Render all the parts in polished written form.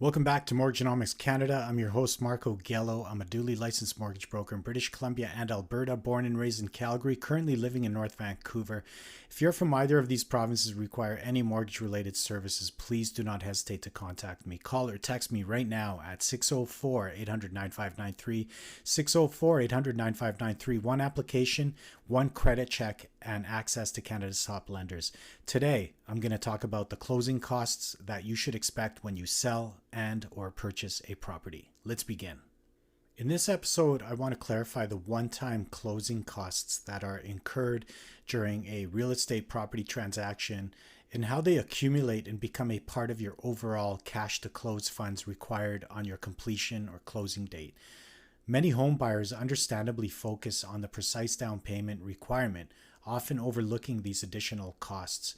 Welcome back to Mortgagenomics Canada. I'm your host, Marco Gello. I'm a duly licensed mortgage broker in British Columbia and Alberta, born and raised in Calgary, currently living in North Vancouver. If you're from either of these provinces and require any mortgage-related services, please do not hesitate to contact me. Call or text me right now at 604-800-9593, 604-800-9593. One application, one credit check, and access to Canada's top lenders. Today, I'm going to talk about the closing costs that you should expect when you sell and or purchase a property. Let's begin. In this episode, I want to clarify the one-time closing costs that are incurred during a real estate property transaction and how they accumulate and become a part of your overall cash to close funds required on your completion or closing date. Many home buyers understandably focus on the precise down payment requirement, often overlooking these additional costs.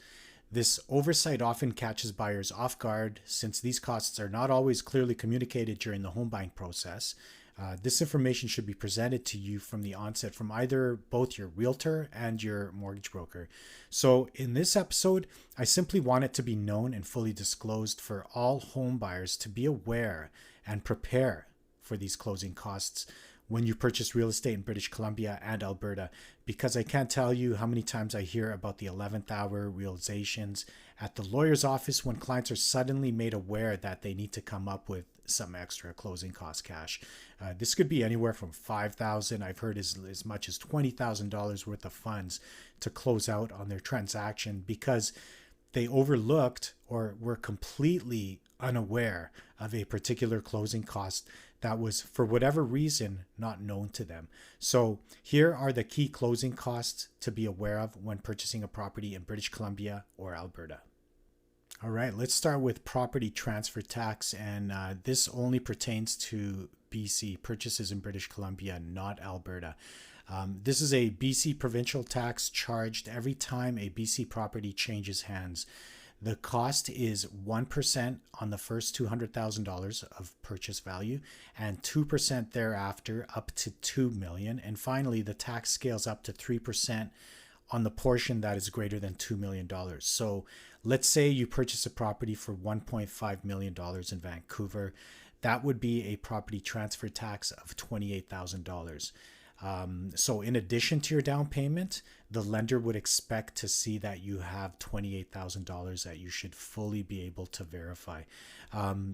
This oversight often catches buyers off guard since these costs are not always clearly communicated during the home buying process. This information should be presented to you from the onset from either both your realtor and your mortgage broker. So in this episode, I simply want it to be known and fully disclosed for all home buyers to be aware and prepare for these closing costs when you purchase real estate in British Columbia and Alberta, because I can't tell you how many times I hear about the 11th hour realizations at the lawyer's office when clients are suddenly made aware that they need to come up with some extra closing cost cash. This could be anywhere from $5,000, I've heard as much as $20,000 worth of funds to close out on their transaction because they overlooked or were completely unaware of a particular closing cost that was, for whatever reason, not known to them. So here are the key closing costs to be aware of when purchasing a property in British Columbia or Alberta. All right, let's start with property transfer tax, and this only pertains to BC purchases in British Columbia, not Alberta. This is a BC provincial tax charged every time a BC property changes hands. The cost is 1% on the first $200,000 of purchase value and 2% thereafter up to $2 million. And finally, the tax scales up to 3% on the portion that is greater than $2 million. So let's say you purchase a property for $1.5 million in Vancouver. That would be a property transfer tax of $28,000. So in addition to your down payment, the lender would expect to see that you have $28,000 that you should fully be able to verify.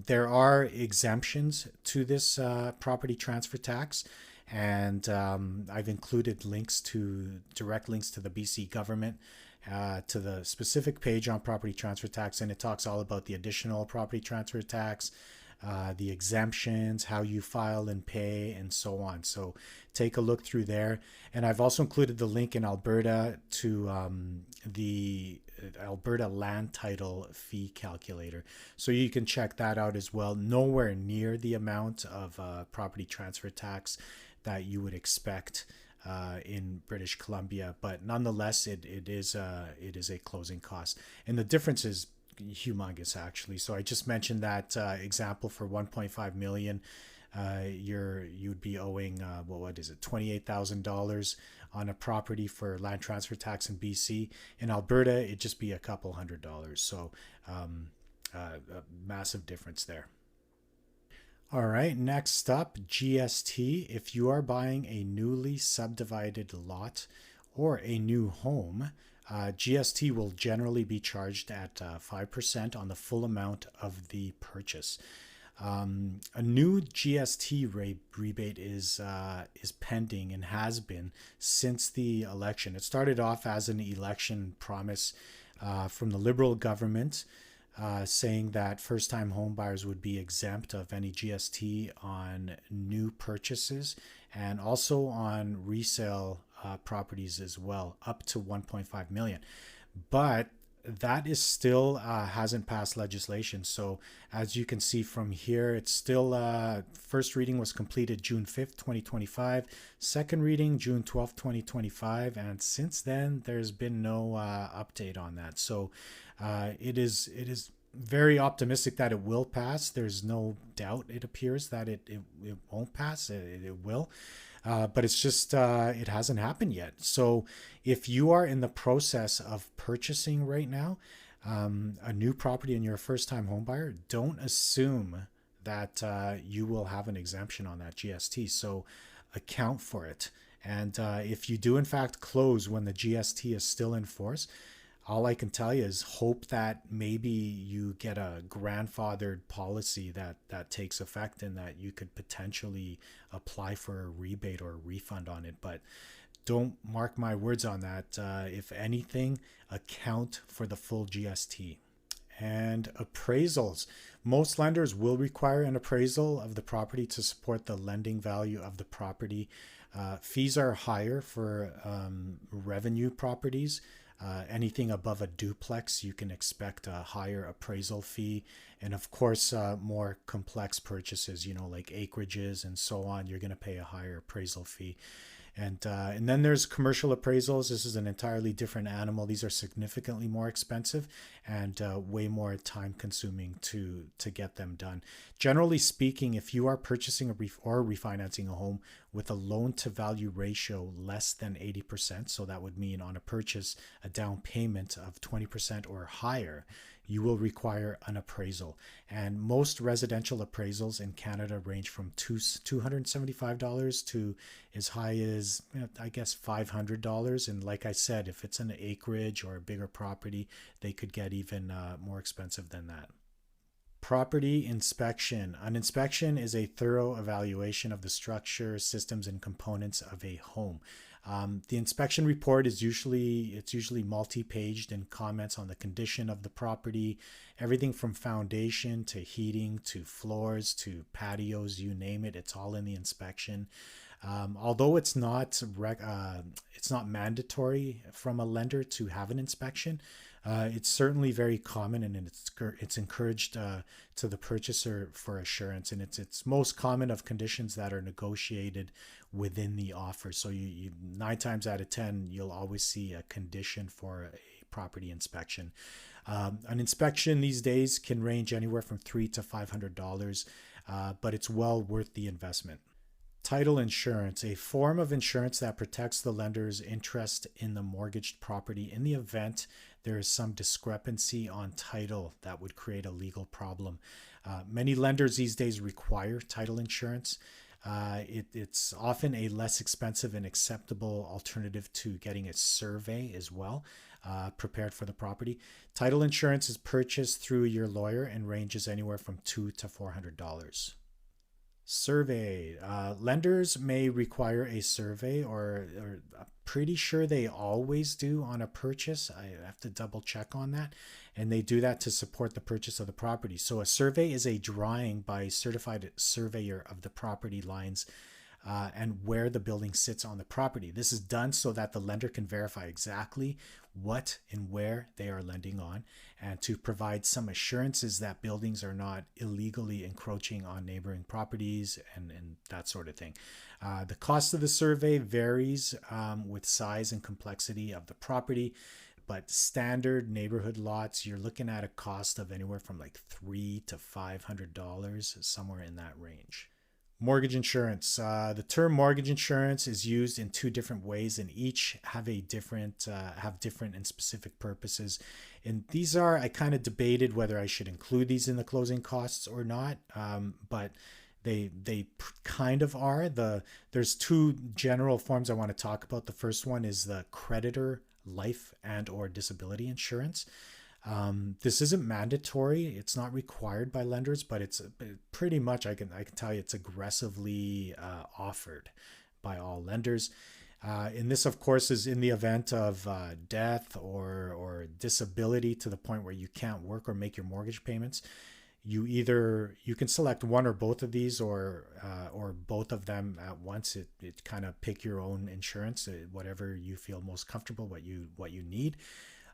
There are exemptions to this property transfer tax, and I've included direct links to the BC government, to the specific page on property transfer tax, and it talks all about the additional property transfer tax, the exemptions, how you file and pay, and so on. So take a look through there. And I've also included the link in Alberta to the Alberta land title fee calculator. So you can check that out as well. Nowhere near the amount of property transfer tax that you would expect in British Columbia, but nonetheless, it is a closing cost. And the difference is humongous, actually. So I just mentioned that example for 1.5 million. You'd be owing what is it, $28,000 on a property for land transfer tax in BC. In Alberta, it'd just be a couple $100. So a massive difference there. All right, next up, GST. If you are buying a newly subdivided lot or a new home, GST will generally be charged at 5% on the full amount of the purchase. A new GST rebate is pending and has been since the election. It started off as an election promise from the Liberal government, saying that first-time home buyers would be exempt of any GST on new purchases and also on resale properties as well, up to 1.5 million. But that is still hasn't passed legislation. So as you can see from here, it's still first reading was completed June 5th, 2025, second reading June 12th, 2025, and since then there's been no update on that. So it is very optimistic that it will pass. There's no doubt, it appears, that it won't pass. It will. But it's just, it hasn't happened yet. So if you are in the process of purchasing right now a new property and you're a first-time home buyer, don't assume that you will have an exemption on that GST. So account for it. And if you do in fact close when the GST is still in force, all I can tell you is hope that maybe you get a grandfathered policy that takes effect and that you could potentially apply for a rebate or a refund on it. But don't mark my words on that. If anything, account for the full GST. And appraisals. Most lenders will require an appraisal of the property to support the lending value of the property. Fees are higher for revenue properties. Anything above a duplex, you can expect a higher appraisal fee. And of course, more complex purchases, like acreages and so on, you're going to pay a higher appraisal fee. And then there's commercial appraisals. This is an entirely different animal. These are significantly more expensive and way more time consuming to get them done. Generally speaking, if you are purchasing or refinancing a home with a loan to value ratio less than 80%, so that would mean on a purchase a down payment of 20% or higher, you will require an appraisal. And most residential appraisals in Canada range from $275 to as high as, I guess, $500. And like I said, if it's an acreage or a bigger property, they could get even more expensive than that. Property inspection. An inspection is a thorough evaluation of the structure, systems, and components of a home. The inspection report is usually multi-paged and comments on the condition of the property, everything from foundation to heating to floors to patios, you name it. It's all in the inspection. Although it's not mandatory from a lender to have an inspection, it's certainly very common, and it's encouraged to the purchaser for assurance. And it's most common of conditions that are negotiated within the offer. So you 9 times out of 10, you'll always see a condition for a property inspection. An inspection these days can range anywhere from $300 to $500, but it's well worth the investment. Title insurance, a form of insurance that protects the lender's interest in the mortgaged property in the event there is some discrepancy on title that would create a legal problem. Many lenders these days require title insurance. It's often a less expensive and acceptable alternative to getting a survey as well, prepared for the property. Title insurance is purchased through your lawyer and ranges anywhere from $200 to $400. Survey. Lenders may require a survey, or I'm pretty sure they always do on a purchase. I have to double check on that. And they do that to support the purchase of the property. So a survey is a drawing by a certified surveyor of the property lines and where the building sits on the property. This is done so that the lender can verify exactly what and where they are lending on, and to provide some assurances that buildings are not illegally encroaching on neighboring properties and that sort of thing. The cost of the survey varies with size and complexity of the property, but standard neighborhood lots, you're looking at a cost of anywhere from like $300 to $500, somewhere in that range. Mortgage insurance. The term mortgage insurance is used in 2 different ways, and each have different and specific purposes. And these are, I kind of debated whether I should include these in the closing costs or not, but they kind of are. There's 2 general forms I want to talk about. The first one is the creditor life and or disability insurance. This isn't mandatory. It's not required by lenders, but it's pretty much, I can tell you, it's aggressively offered by all lenders. And this, of course, is in the event of death or disability to the point where you can't work or make your mortgage payments. You can select one or both of these, or both of them at once. It kind of pick your own insurance, whatever you feel most comfortable, what you need.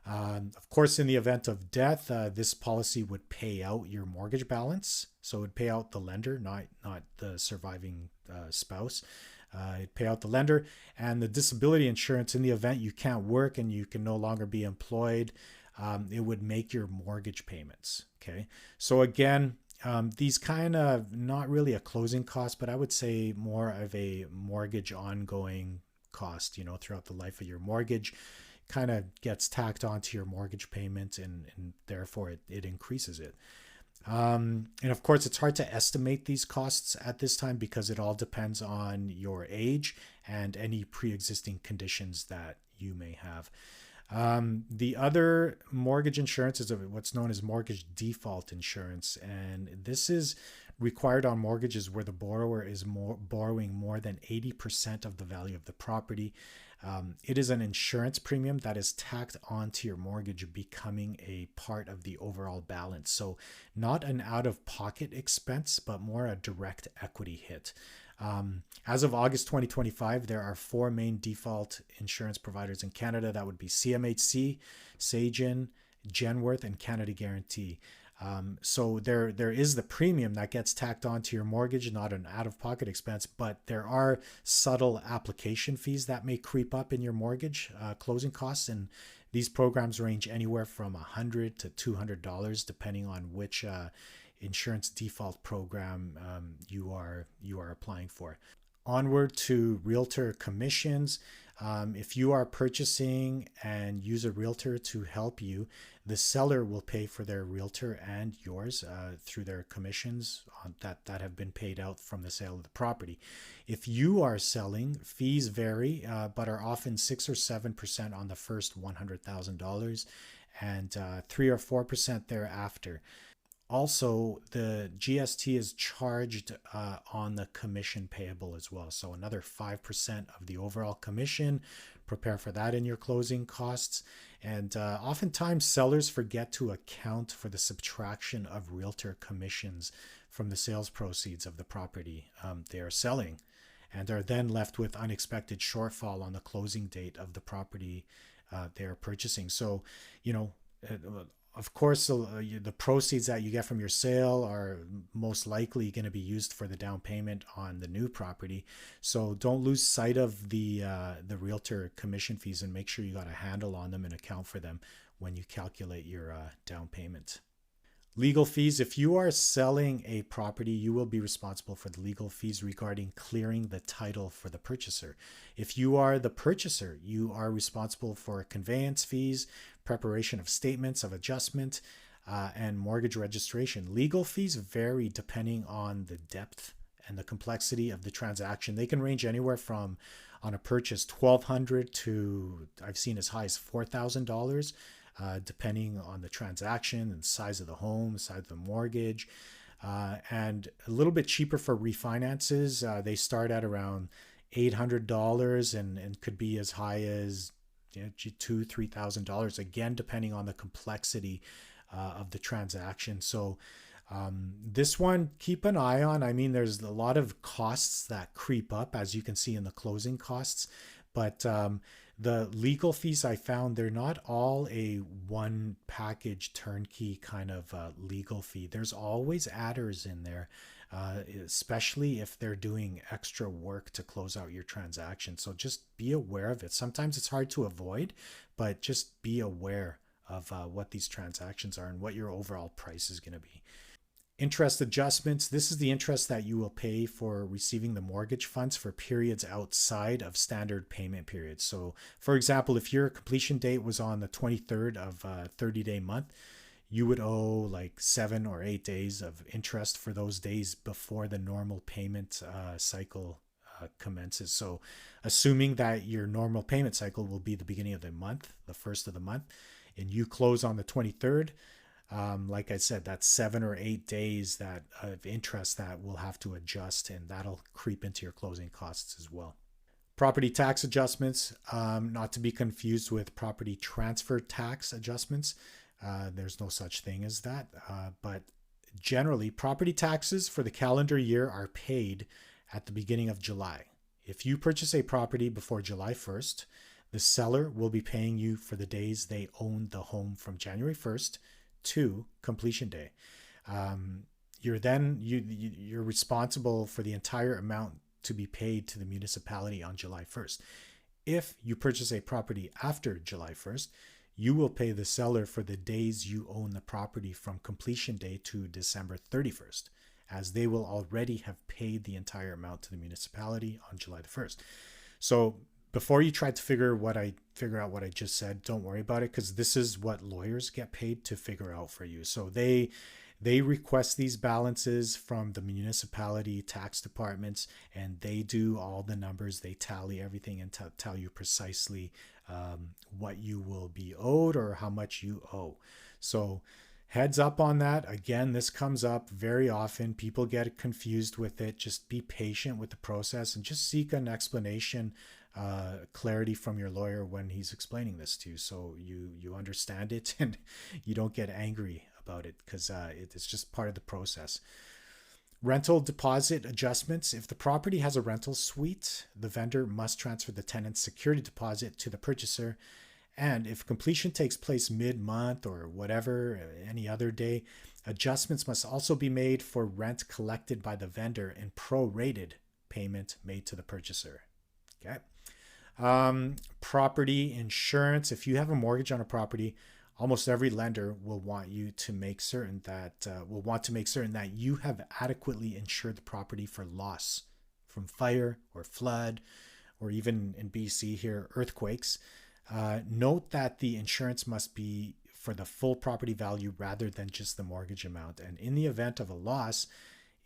Of course, in the event of death, this policy would pay out your mortgage balance. So it would pay out the lender, not the surviving spouse. It'd pay out the lender. And the disability insurance, in the event you can't work and you can no longer be employed, it would make your mortgage payments. Okay. So again, these kind of not really a closing cost, but I would say more of a mortgage ongoing cost, throughout the life of your mortgage. Kind of gets tacked onto your mortgage payment, and therefore it increases it. And of course, it's hard to estimate these costs at this time because it all depends on your age and any pre existing conditions that you may have. The other mortgage insurance is what's known as mortgage default insurance, and this is required on mortgages where the borrower is borrowing more than 80% of the value of the property. It is an insurance premium that is tacked onto your mortgage, becoming a part of the overall balance. So, not an out of pocket expense, but more a direct equity hit. As of August 2025, there are four main default insurance providers in Canada. That would be CMHC, Sagen, Genworth, and Canada Guarantee. So there is the premium that gets tacked onto your mortgage, not an out-of-pocket expense, but there are subtle application fees that may creep up in your mortgage closing costs, and these programs range anywhere from $100 to $200 depending on which insurance default program you are applying for. Onward to realtor commissions. If you are purchasing and use a realtor to help you, the seller will pay for their realtor and yours through their commissions that have been paid out from the sale of the property. If you are selling, fees vary, but are often 6 or 7% on the first $100,000 and 3 or 4% thereafter. Also, the GST is charged on the commission payable as well. So another 5% of the overall commission. Prepare for that in your closing costs. And oftentimes sellers forget to account for the subtraction of realtor commissions from the sales proceeds of the property they are selling, and are then left with unexpected shortfall on the closing date of the property they are purchasing. So, you know, of course, the proceeds that you get from your sale are most likely going to be used for the down payment on the new property. So don't lose sight of the realtor commission fees, and make sure you got a handle on them and account for them when you calculate your down payment. Legal fees. If you are selling a property, you will be responsible for the legal fees regarding clearing the title for the purchaser. If you are the purchaser, you are responsible for conveyance fees, preparation of statements of adjustment, and mortgage registration. Legal fees vary depending on the depth and the complexity of the transaction. They can range anywhere from, on a purchase, $1,200 to I've seen as high as $4,000. Depending on the transaction and size of the home, size of the mortgage, and a little bit cheaper for refinances. They start at around $800 and could be as high as $2,000-$3,000, again depending on the complexity of the transaction. So this one, keep an eye on. I mean, there's a lot of costs that creep up, as you can see in the closing costs, but the legal fees I found, they're not all a one package turnkey kind of legal fee. There's always adders in there, especially if they're doing extra work to close out your transaction. So just be aware of it. Sometimes it's hard to avoid, but just be aware of what these transactions are and what your overall price is going to be. Interest adjustments. This is the interest that you will pay for receiving the mortgage funds for periods outside of standard payment periods. So, for example, if your completion date was on the 23rd of a 30-day month, you would owe like 7 or 8 days of interest for those days before the normal payment cycle commences. So, assuming that your normal payment cycle will be the beginning of the month, the first of the month, and you close on the 23rd, like I said, that's 7 or 8 days that of interest that will have to adjust, and that'll creep into your closing costs as well. Property tax adjustments, not to be confused with property transfer tax adjustments. There's no such thing as that. But generally, property taxes for the calendar year are paid at the beginning of July. If you purchase a property before July 1st, the seller will be paying you for the days they owned the home from January 1st to completion day. You're responsible for the entire amount to be paid to the municipality on July 1st. If you purchase a property after July 1st, you will pay the seller for the days you own the property from completion day to December 31st, as they will already have paid the entire amount to the municipality on July the 1st. So before you try to figure out what I just said, don't worry about it, because this is what lawyers get paid to figure out for you. So they They request these balances from the municipality tax departments, and they do all the numbers. They tally everything and tell you precisely what you will be owed or how much you owe. So heads up on that. Again, this comes up very often. People get confused with it. Just be patient with the process and just seek an explanation, clarity from your lawyer when he's explaining this to you, so you understand it and you don't get angry about it, because it's just part of the process. Rental deposit adjustments. If the property has a rental suite, the vendor must transfer the tenant's security deposit to the purchaser. And if completion takes place mid-month or whatever, any other day, adjustments must also be made for rent collected by the vendor and prorated payment made to the purchaser. Okay. Property insurance. If you have a mortgage on a property, almost every lender will want to make certain that you have adequately insured the property for loss from fire or flood, or even in BC here, earthquakes. Note that the insurance must be for the full property value rather than just the mortgage amount. And in the event of a loss,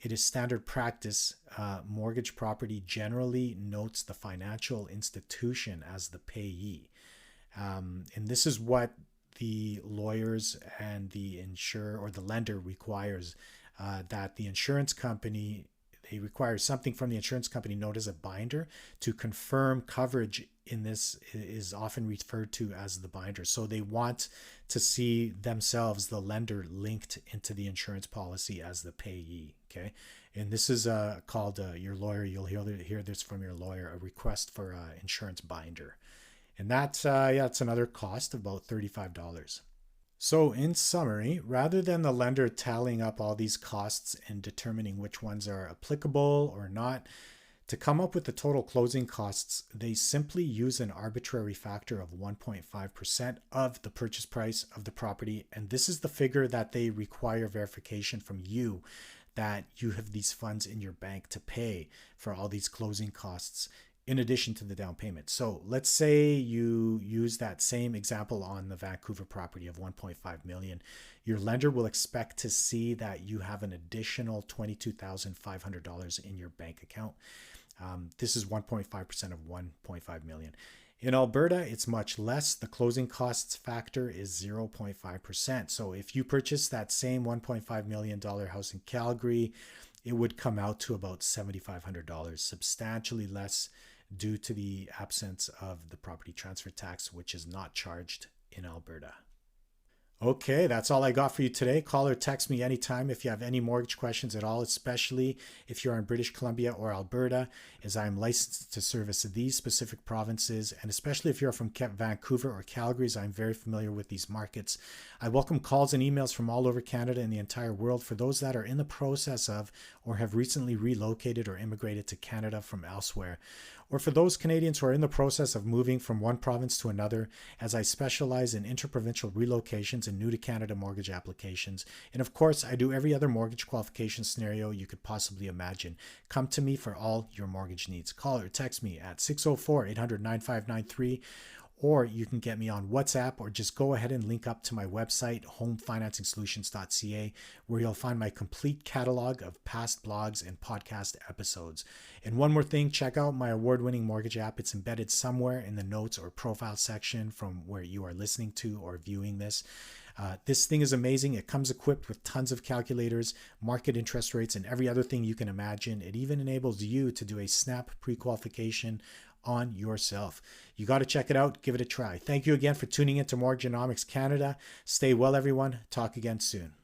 it is standard practice. Mortgage property generally notes the financial institution as the payee. And this is what the lawyers and the insurer or the lender requires, that the insurance company, they require something from the insurance company known as a binder to confirm coverage. In this is often referred to as the binder. So they want to see themselves, the lender, linked into the insurance policy as the payee. Okay. And this is called your lawyer. You'll hear this from your lawyer, a request for insurance binder. And that's another cost of about $35. So in summary, rather than the lender tallying up all these costs and determining which ones are applicable or not, to come up with the total closing costs, they simply use an arbitrary factor of 1.5% of the purchase price of the property. And this is the figure that they require verification from you that you have these funds in your bank to pay for all these closing costs, in addition to the down payment. So let's say you use that same example on the Vancouver property of 1.5 million. Your lender will expect to see that you have an additional $22,500 in your bank account. This is 1.5% of 1.5 million. In Alberta, it's much less. The closing costs factor is 0.5%. So if you purchase that same $1.5 million house in Calgary, it would come out to about $7,500, substantially less due to the absence of the property transfer tax, which is not charged in Alberta. Okay, that's all I got for you today. Call or text me anytime if you have any mortgage questions at all, especially if you're in British Columbia or Alberta, as I'm licensed to service these specific provinces, and especially if you're from Vancouver or Calgary, as I'm very familiar with these markets. I welcome calls and emails from all over Canada and the entire world for those that are in the process of or have recently relocated or immigrated to Canada from elsewhere, or for those Canadians who are in the process of moving from one province to another, as I specialize in interprovincial relocations and new to Canada mortgage applications. And of course, I do every other mortgage qualification scenario you could possibly imagine. Come to me for all your mortgage needs. Call or text me at 604-800-9593, or you can get me on WhatsApp, or just go ahead and link up to my website, homefinancingsolutions.ca, where you'll find my complete catalog of past blogs and podcast episodes. And one more thing, check out my award-winning mortgage app. It's embedded somewhere in the notes or profile section from where you are listening to or viewing this. This thing is amazing. It comes equipped with tons of calculators, market interest rates, and every other thing you can imagine. It even enables you to do a snap pre-qualification on yourself. You got to check it out. Give it a try. Thank you again for tuning in to Mortgagenomics Canada. Stay well, everyone. Talk again soon.